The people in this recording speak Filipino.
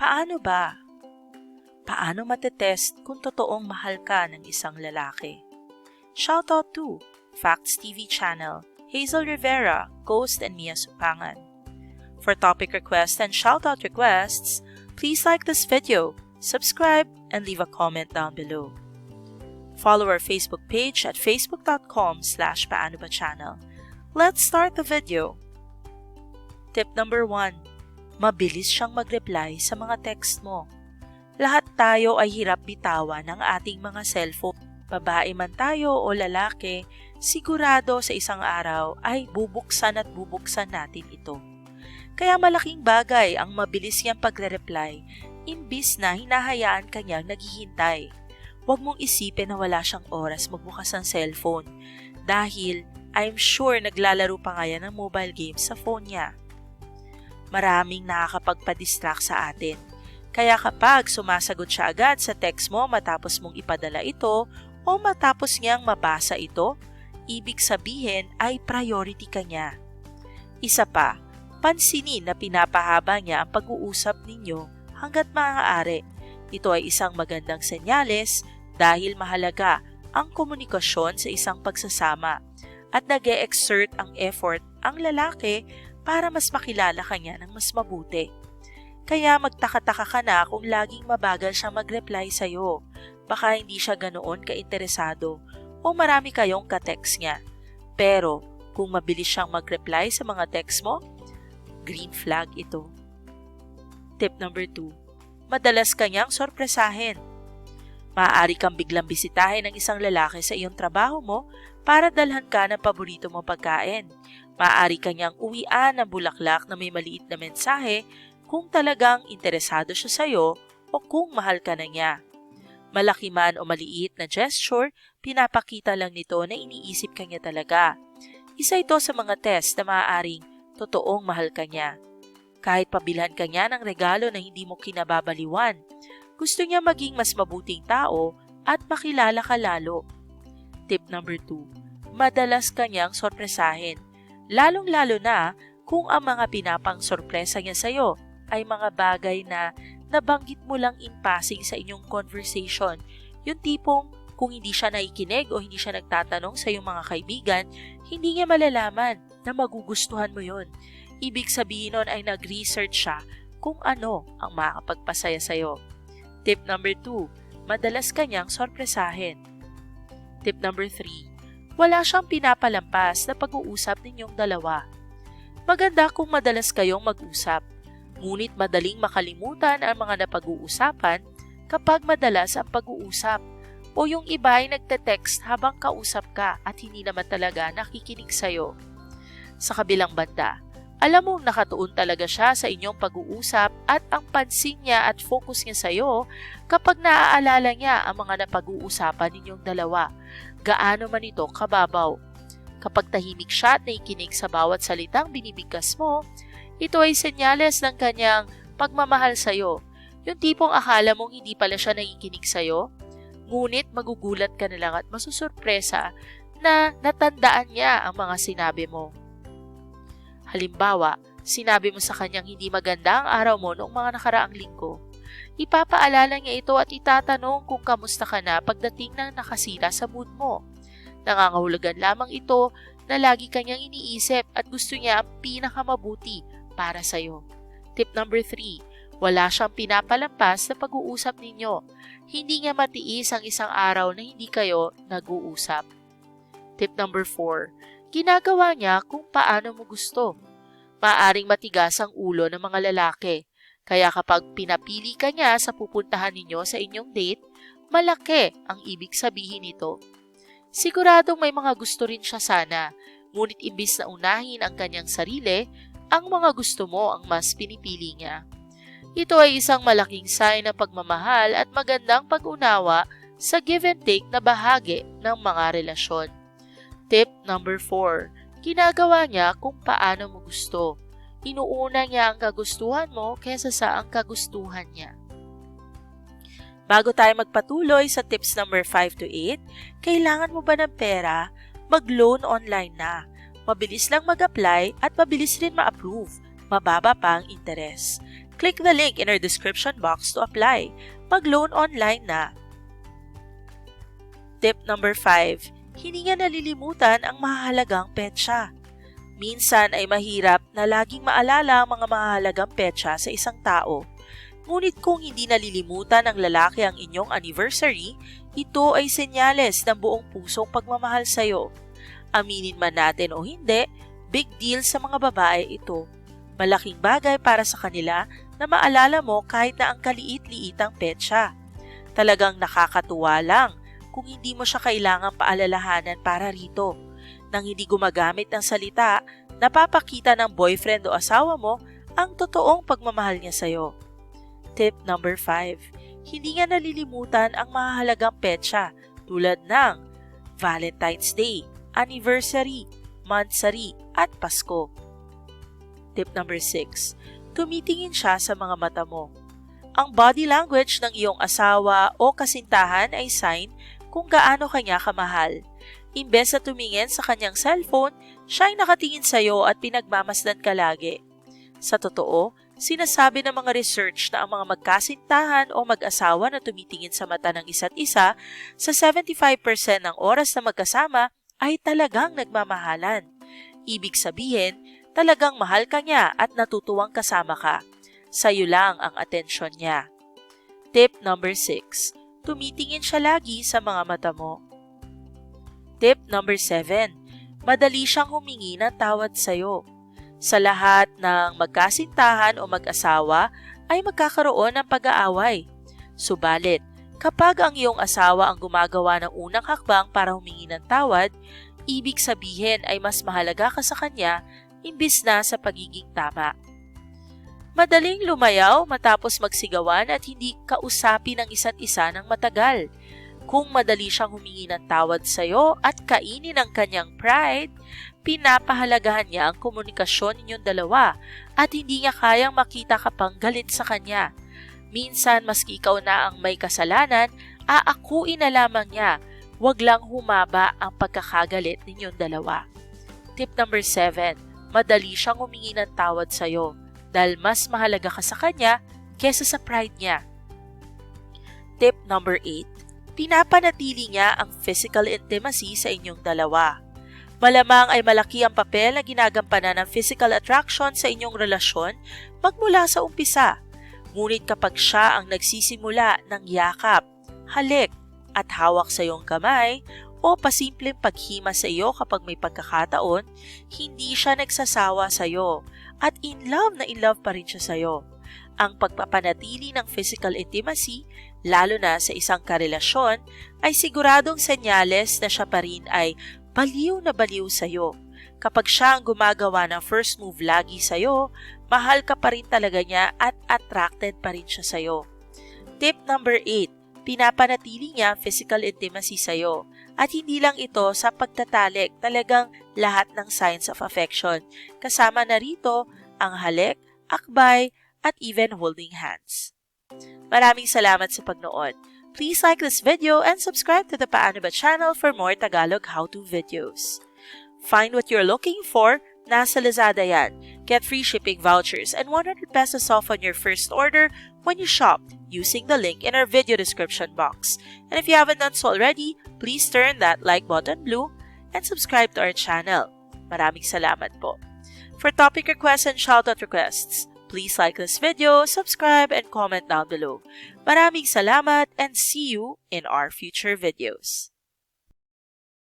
Paano ba? Paano matetest kung totoong mahal ka ng isang lalaki? Shoutout to Facts TV channel, Hazel Rivera, Ghost, and Mia Supangan. For topic requests and shoutout requests, please like this video, subscribe, and leave a comment down below. Follow our Facebook page at facebook.com/paanobachannel. Let's start the video. Tip number 1. Mabilis siyang mag-reply sa mga text mo. Lahat tayo ay hirap bitawan ng ating mga cellphone. Babae man tayo o lalaki, sigurado sa isang araw ay bubuksan at bubuksan natin ito. Kaya malaking bagay ang mabilis niyang pagre-reply, imbis na hinahayaan kanyang naghihintay. Huwag mong isipin na wala siyang oras magbukas ng cellphone dahil I'm sure naglalaro pa nga yan ng mobile games sa phone niya. Maraming nakakapagpa-distract sa atin. Kaya kapag sumasagot siya agad sa text mo matapos mong ipadala ito o matapos niyang mabasa ito, ibig sabihin ay priority ka niya. Isa pa, pansinin na pinapahaba niya ang pag-uusap ninyo hanggat maaari. Ito ay isang magandang senyales dahil mahalaga ang komunikasyon sa isang pagsasama at nag-e-exert ang effort ang lalaki para mas makilala ka niya ng mas mabuti. Kaya magtaka-taka ka na kung laging mabagal siyang mag-reply sa'yo. Baka hindi siya ganoon ka-interesado o marami kayong ka-text niya. Pero kung mabilis siyang mag-reply sa mga text mo, green flag ito. Tip number 2. Madalas kanyang sorpresahin. Maaari kang biglang bisitahin ng isang lalaki sa iyong trabaho mo para dalhan ka ng paborito mong pagkain. Maaari kanyang uwian ng bulaklak na may maliit na mensahe kung talagang interesado siya sa iyo o kung mahal ka na niya. Malaki man o maliit na gesture, pinapakita lang nito na iniisip ka niya talaga. Isa ito sa mga test na maaaring totoong mahal ka niya. Kahit pabilhan ka niya ng regalo na hindi mo kinababaliwan, gusto niya maging mas mabuting tao at makilala ka lalo. Tip number 2. Madalas kanyang sorpresahin, lalong-lalo na kung ang mga pinapang sorpresa niya sa iyo ay mga bagay na nabanggit mo lang in passing sa inyong conversation. Yung tipong kung hindi siya nakikinig o hindi siya nagtatanong sa iyong mga kaibigan, hindi niya malalaman na magugustuhan mo yon. Ibig sabihin nun ay nag-research siya kung ano ang makakapagpasaya sa iyo. Tip number 2. Madalas kanyang sorpresahin. Tip number 3. Wala siyang pinapalampas na pag-uusap ninyong dalawa. Maganda kung madalas kayong mag-usap. Ngunit madaling makalimutan ang mga napag-uusapan kapag madalas ang pag-uusap o yung iba ay nagte-text habang kausap ka at hindi naman talaga nakikinig sa'yo. Sa kabilang banda, alam mong nakatuon talaga siya sa inyong pag-uusap at ang pansin niya at focus niya sa'yo kapag naaalala niya ang mga napag-uusapan ninyong dalawa, gaano man ito kababaw. Kapag tahimik siya at nakikinig sa bawat salitang binibigkas mo, ito ay senyales ng kanyang pagmamahal sa'yo. Yung tipong akala mong hindi pala siya nakikinig sa'yo, ngunit magugulat ka na lang at masusurpresa na natandaan niya ang mga sinabi mo. Halimbawa, sinabi mo sa kanyang hindi maganda ang araw mo noong mga nakaraang linggo. Ipapaalala niya ito at itatanong kung kamusta ka na pagdating ng nakasira sa mood mo. Nangangahulugan lamang ito na lagi kanyang iniisip at gusto niya ang pinakamabuti para sa'yo. Tip number 3. Wala siyang pinapalampas na pag-uusap ninyo. Hindi niya matiis ang isang araw na hindi kayo nag-uusap. Tip number 4. Ginagawa niya kung paano mo gusto. Maaring matigas ang ulo ng mga lalaki. Kaya kapag pinapili ka niya sa pupuntahan ninyo sa inyong date, malaki ang ibig sabihin nito. Siguradong may mga gusto rin siya sana, ngunit imbis na unahin ang kanyang sarili, ang mga gusto mo ang mas pinipili niya. Ito ay isang malaking sign ng pagmamahal at magandang pag-unawa sa give and take na bahagi ng mga relasyon. Tip number 4. Ginagawa niya kung paano mo gusto. Inuuna niya ang kagustuhan mo kaysa sa ang kagustuhan niya. Bago tayo magpatuloy sa tips number 5 to 8, kailangan mo ba ng pera? Mag-loan online na. Mabilis lang mag-apply at mabilis rin ma-approve. Mababa pa ang interes. Click the link in our description box to apply. Mag-loan online na. Tip number 5. Hindi niya nalilimutan ang mahalagang petsa. Minsan ay mahirap na laging maalala ang mga mahalagang petsa sa isang tao. Ngunit kung hindi nalilimutan ng lalaki ang inyong anniversary, ito ay senyales ng buong pusong pagmamahal sa iyo. Aminin man natin o hindi, big deal sa mga babae ito. Malaking bagay para sa kanila na maalala mo kahit na ang kaliit-liitang petsa. Talagang nakakatuwa lang kung hindi mo siya kailangang paalalahanan para rito. Nang hindi gumagamit ng salita, napapakita ng boyfriend o asawa mo ang totoong pagmamahal niya sa iyo. Tip number 5. Hindi niya nalilimutan ang mahalagang petsa tulad ng Valentine's Day, Anniversary, Monthsary, at Pasko. Tip number 6. Tumitingin siya sa mga mata mo. Ang body language ng iyong asawa o kasintahan ay sign kung gaano kanya kamahal. Imbes na tumingin sa kanyang cellphone, siya ay nakatingin sa iyo at pinagmamasdan ka lagi. Sa totoo, sinasabi ng mga research na ang mga magkasintahan o mag-asawa na tumitingin sa mata ng isa't isa sa 75% ng oras na magkasama ay talagang nagmamahalan. Ibig sabihin, talagang mahal ka niya at natutuwang kasama ka. Sa'yo lang ang atensyon niya. Tip number 6. Tumitingin siya lagi sa mga mata mo. Tip number 7. Madali siyang humingi ng tawad sa'yo. Sa lahat ng magkasintahan o mag-asawa ay magkakaroon ng pag-aaway. Subalit, kapag ang iyong asawa ang gumagawa ng unang hakbang para humingi ng tawad, ibig sabihin ay mas mahalaga ka sa kanya imbis na sa pagiging tama. Madaling lumayaw matapos magsigawan at hindi kausapin ang isa't isa ng matagal. Kung madali siyang humingi ng tawad sa iyo at kainin ang kanyang pride, pinapahalagahan niya ang komunikasyon ninyong dalawa at hindi niya kayang makita ka pang galit sa kanya. Minsan, maski ikaw na ang may kasalanan, aakuin na lamang niya. Huwag lang humaba ang pagkakagalit ninyong dalawa. Tip number 7. Madali siyang humingi ng tawad sa iyo dahil mas mahalaga ka sa kanya kesa sa pride niya. Tip number 8. Pinapanatili niya ang physical intimacy sa inyong dalawa. Malamang ay malaki ang papel na ginagampanan ng physical attraction sa inyong relasyon magmula sa umpisa. Ngunit kapag siya ang nagsisimula ng yakap, halik, at hawak sa iyong kamay o pasimpleng paghima sa iyo kapag may pagkakataon, hindi siya nagsasawa sa iyo at in love pa rin siya sa iyo. Ang pagpapanatili ng physical intimacy, lalo na sa isang karelasyon, ay siguradong senyales na siya pa rin ay baliw na baliw sa iyo. Kapag siya ang gumagawa ng first move lagi sa iyo, mahal ka pa rin talaga niya at attracted pa rin siya sa iyo. Tip number 8. Pinapanatili niya physical intimacy sa iyo. At hindi lang ito sa pagtatalik, talagang lahat ng signs of affection. Kasama na rito ang halik, akbay, at even holding hands. Maraming salamat sa pagnood. Please like this video and subscribe to the Paano Ba channel for more Tagalog how-to videos. Find what you're looking for, nasa Lazada yan. Get free shipping vouchers and 100 pesos off on your first order when you shop using the link in our video description box. And if you haven't done so already, please turn that like button blue and subscribe to our channel. Maraming salamat po. For topic requests and shoutout requests, please like this video, subscribe, and comment down below. Maraming salamat and see you in our future videos.